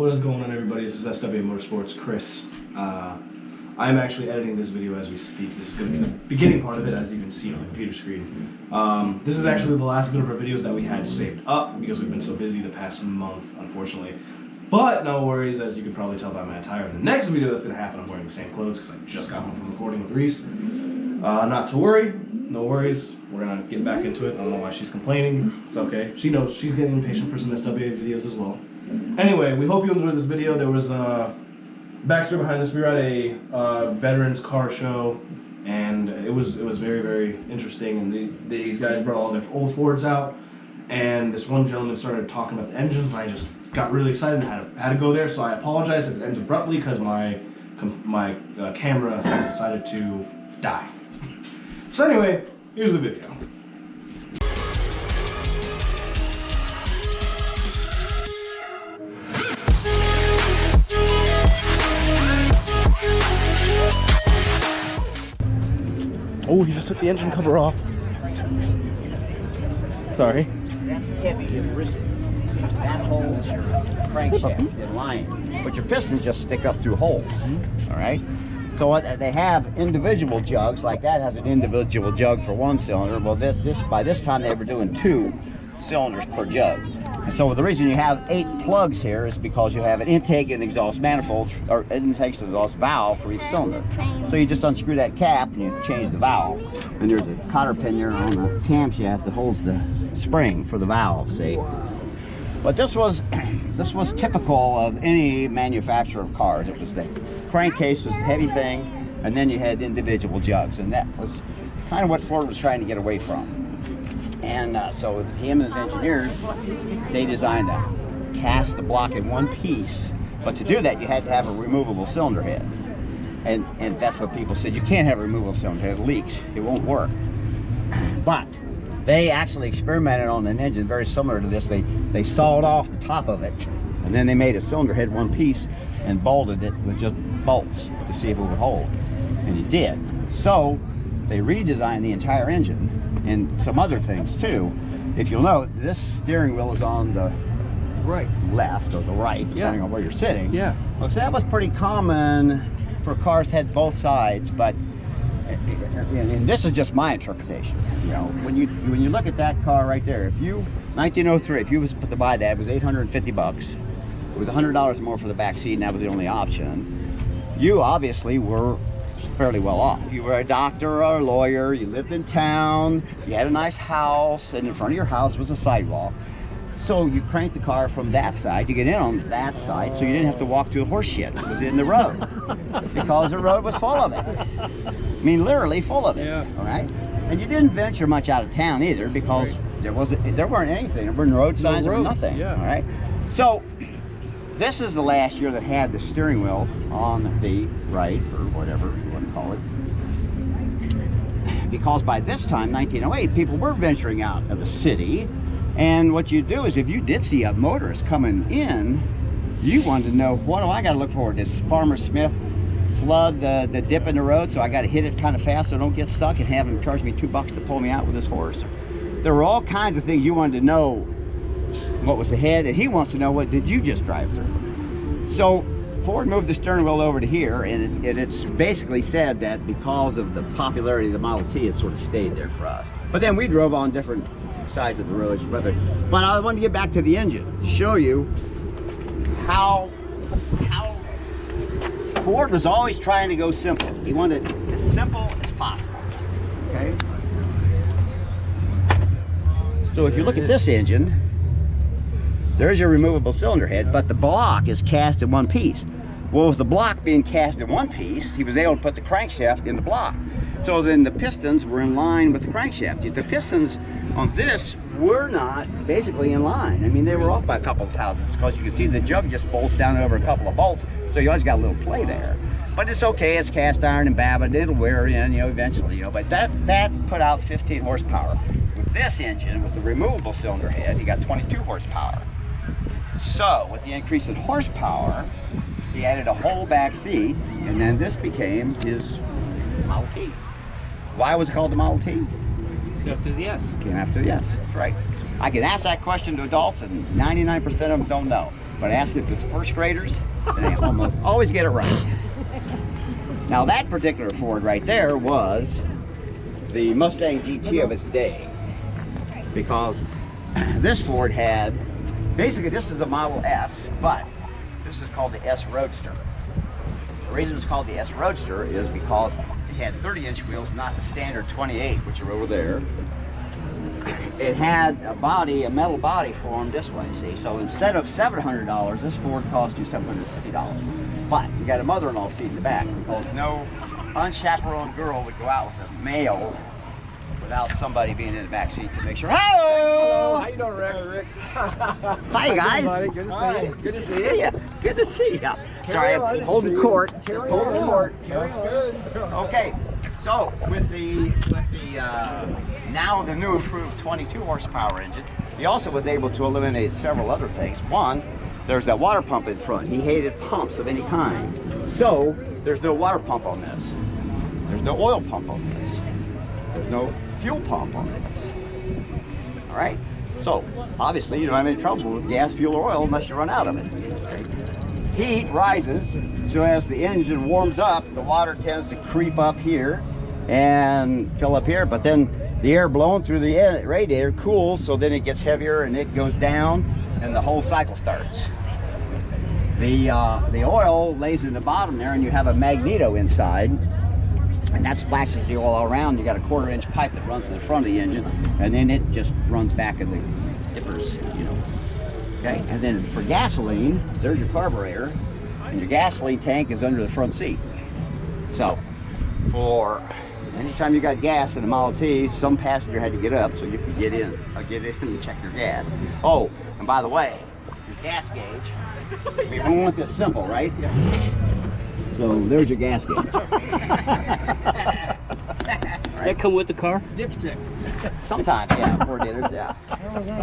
What is going on, everybody? This is SWA Motorsports, Chris. I'm actually editing this video as we speak. This is going to be the beginning part of it, as you can see on the computer screen. This is actually the last bit of our videos that we had saved up because we've been so busy the past month, unfortunately. But no worries, as you can probably tell by my attire. In the next video that's going to happen, I'm wearing the same clothes because I just got home from recording with Reese. Not to worry, no worries. We're going to get back into it. I don't know why she's complaining. It's okay. She knows she's getting impatient for some SWA videos as well. Anyway, we hope you enjoyed this video. There was a backstory behind this. We were at a veterans car show, and it was very, very interesting. And these guys brought all their old Fords out, and this one gentleman started talking about the engines, and I just got really excited and had to go there. So I apologize if it ends abruptly because my camera decided to die. So anyway, here's the video. Oh, he just took the engine cover off. Sorry. That's heavy and rigid. That holds your crankshaft in line, but your pistons just stick up through holes. All right. So what they have individual jugs, like that has an individual jug for one cylinder. Well, by this time they were doing 2 cylinders per jug. And so the reason you have 8 plugs here is because you have an intake and exhaust manifold, or intake and exhaust valve for each cylinder. So you just unscrew that cap and you change the valve. And there's a cotter pin there on the camshaft that holds the spring for the valve, see? But this was typical of any manufacturer of cars. It was the crankcase was the heavy thing, and then you had individual jugs, and that was kind of what Ford was trying to get away from. And so him and his engineers, they designed to cast the block in one piece, but to do that you had to have a removable cylinder head. And that's what people said, you can't have a removable cylinder head, it leaks, it won't work. But they actually experimented on an engine very similar to this. They sawed off the top of it, and then they made a cylinder head one piece and bolted it with just bolts to see if it would hold. And it did. So they redesigned the entire engine and some other things too. If you'll note, this steering wheel is on the left or the right, depending on where you're sitting. Yeah. Well, so that was pretty common for cars that had both sides, but and this is just my interpretation. You know, when you look at that car right there, if you 1903, if you was to buy that, it was $850 bucks. It was $100 more for the back seat, and that was the only option. You obviously were fairly well off. If you were a doctor or a lawyer, you lived in town, you had a nice house, and in front of your house was a sidewalk. So you cranked the car from that side to get in on that side, so you didn't have to walk to a horse shit that was in the road, because the road was full of it. I mean, literally full of it. Yeah. All right. And you didn't venture much out of town either, because there weren't anything. There weren't road signs, there was nothing. Yeah. All right. So this is the last year that had the steering wheel on the right, or whatever you want to call it, because by this time, 1908, people were venturing out of the city. And what you do is, if you did see a motorist coming in, you wanted to know, what do I got to look for? Does Farmer Smith flood the dip in the road, so I got to hit it kind of fast so I don't get stuck, and have him charge me $2 to pull me out with his horse? There were all kinds of things you wanted to know what was ahead, and he wants to know, what did you just drive through? So Ford moved the steering wheel over to here, and it's basically said that because of the popularity of the Model T, it sort of stayed there for us. But then we drove on different sides of the roads. But I wanted to get back to the engine to show you how Ford was always trying to go simple. He wanted it as simple as possible. Okay. So if you look at this engine, there's your removable cylinder head, but the block is cast in one piece. Well, with the block being cast in one piece, he was able to put the crankshaft in the block. So then the pistons were in line with the crankshaft. The pistons on this were not basically in line. I mean, they were off by a couple of thousandths, because you can see the jug just bolts down over a couple of bolts, so you always got a little play there. But it's okay, it's cast iron and babbitt, it'll wear in, you know, eventually, you know. But that put out 15 horsepower. With this engine, with the removable cylinder head, you got 22 horsepower. So with the increase in horsepower, he added a whole back seat, and then this became his Model T. Why was it called the Model T? After the S. Came after the S, that's right. I can ask that question to adults, and 99% of them don't know. but ask it to first graders, and they almost always get it right. Now that particular Ford right there was the Mustang GT of its day, because this Ford had, basically this is a Model S, but this is called the S Roadster. The reason it's called the S Roadster is because it had 30-inch wheels, not the standard 28, which are over there. It had a body, a metal body formed this way, see? So instead of $700, this Ford cost you $750. But you got a mother-in-law seat in the back, because no unchaperoned girl would go out with a male without somebody being in the back seat to make sure. Hello! How you doing, Rick? Hi, guys. Buddy. Good to see you. Good to see you. Good to see you. Sorry, I'm holding court. Just holding court. That's good. Okay, so with the now the new improved 22 horsepower engine, he also was able to eliminate several other things. One, there's that water pump in front. He hated pumps of any kind. So there's no water pump on this. There's no oil pump on this. There's no fuel pump on this. All right. So obviously you don't have any trouble with gas, fuel, or oil unless you run out of it. Okay. Heat rises, so as the engine warms up, the water tends to creep up here and fill up here, but then the air blowing through the radiator cools, so then it gets heavier and it goes down and the whole cycle starts. The oil lays in the bottom there, and you have a magneto inside, and that splashes the oil all around. You got a 1/4-inch pipe that runs to the front of the engine, and then it just runs back in the dippers, you know. Okay, and then for gasoline, there's your carburetor, and your gasoline tank is under the front seat. So for anytime you got gas in a Model T, some passenger had to get up so you could get in and check your gas. Oh, and by the way, your gas gauge, we want this simple, right? So there's your gas gauge. That come with the car? Dipstick. Sometimes, yeah, Ford dealers, yeah.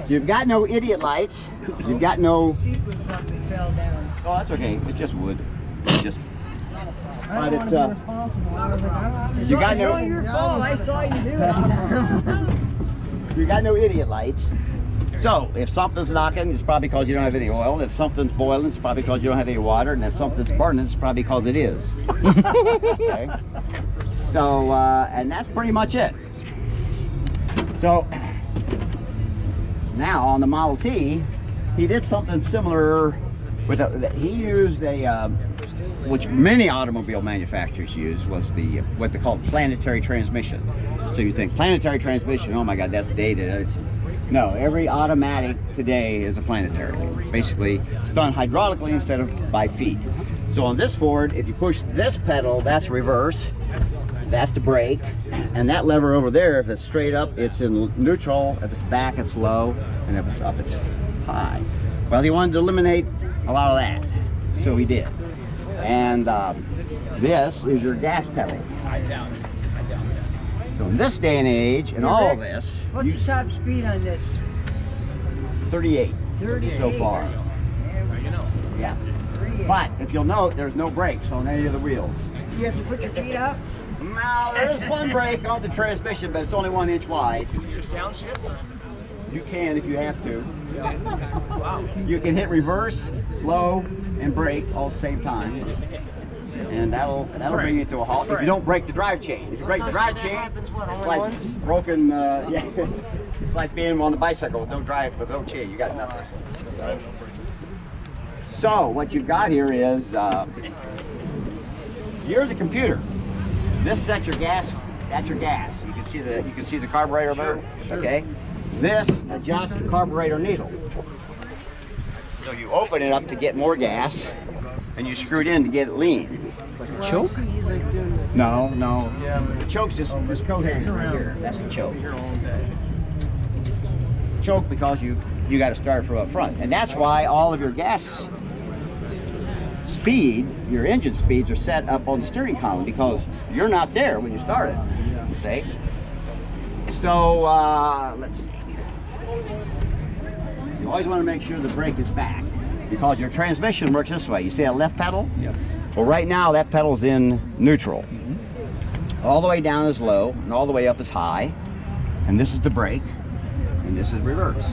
So you've got no idiot lights. You've got no. Seat was something fell down. Oh, that's okay. It's just wood. It's just. But it's you got It's no. not your fault. I saw you do it. You got no idiot lights. So if something's knocking, it's probably because you don't have any oil. If something's boiling, it's probably because you don't have any water. And if something's burning, it's probably because it is. Okay. So and that's pretty much it. So now on the Model T, he did something similar with he used a which many automobile manufacturers use, was the what they call planetary transmission. So you think planetary transmission, oh my God, that's dated. No, every automatic today is a planetary. Basically, it's done hydraulically instead of by feet. So on this Ford, if you push this pedal, that's reverse, that's the brake, and that lever over there, if it's straight up, it's in neutral, if it's back, it's low, and if it's up, it's high. Well, he wanted to eliminate a lot of that, so he did. And this is your gas pedal. So in this day and age, and all of this, What's the top speed on this? 38 38. so far. Yeah. But if you'll note, there's no brakes on any of the wheels. You have to put your feet up? Now, there is one brake on the transmission, but it's only 1 inch wide. You just downshift? You can if you have to. Wow. You can hit reverse, low, and brake all at the same time. And that'll bring you to a halt if you don't break the drive chain. If you break the drive chain, it's like broken, yeah, it's like being on the bicycle with no drive, with no chain. You got nothing. So what you've got here is, here's the computer. This sets your gas. That's your gas. You can see the carburetor there. Okay. This adjusts the carburetor needle. So you open it up to get more gas, and you screw it in to get it lean. Choke? No, no. The choke's this coat hanger right here. That's the choke. Choke because you got to start from up front, and that's why all of your gas speed, your engine speeds, are set up on the steering column, because you're not there when you start it. You see? So let's see. You always want to make sure the brake is back, because your transmission works this way. You see that left pedal? Yes. Well, right now that pedal's in neutral. All the way down is low, and all the way up is high. And this is the brake, and this is reverse.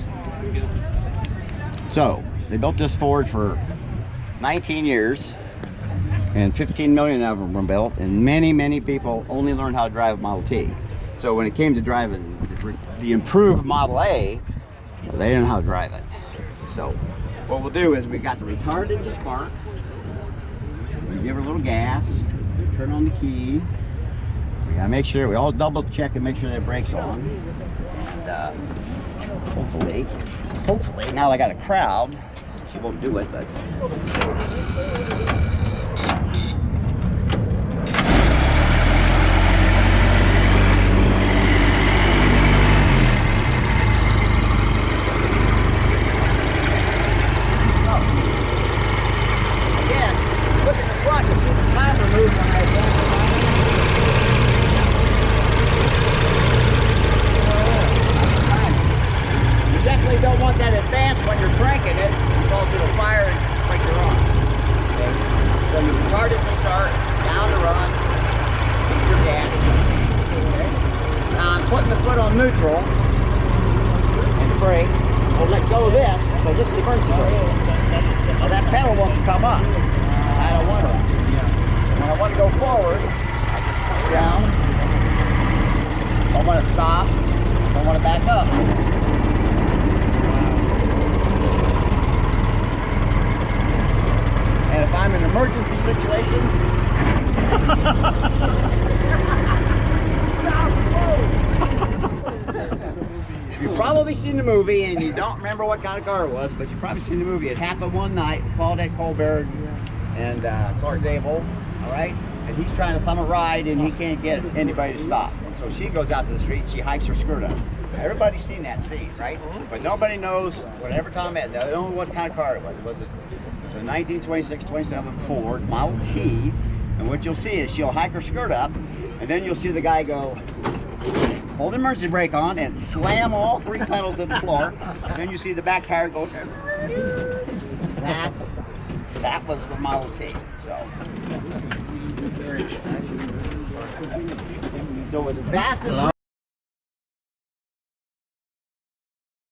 So They built this Ford for 19 years, and 15 million of them were built, and many people only learned how to drive a Model T. So when it came to driving the improved Model A, they didn't know how to drive it. So what we'll do is we got the retardant to spark. We give her a little gas, turn on the key. We gotta make sure, we all double check and make sure that brakes on. And hopefully, now I got a crowd, she won't do it, but. Don't want that advance when you're cranking it, because it'll fire and break your arm. Okay? So you retard it to start, down to run, keep your gas. Okay? Now I'm putting the foot on neutral and the brake. We'll let go of this, so this is the emergency brake. Now that pedal wants to come up. I don't want to. When I want to go forward, I just push down. Don't want to stop. Don't want to back up. And if I'm in an emergency situation, you've probably seen the movie and you don't remember what kind of car it was, but you've probably seen the movie. It happened one night, Claudette Colbert and Clark Gable, all right? And he's trying to thumb a ride and he can't get anybody to stop. So she goes out to the street, she hikes her skirt up. Everybody's seen that scene, right? But nobody knows, whatever time it, they don't know what kind of car it was. It was a 1926-27 Ford Model T, and what you'll see is she'll hike her skirt up, and then you'll see the guy go, hold the emergency brake on, and slam all three pedals to the floor. And then you see the back tire go. That was the Model T. So it was fast and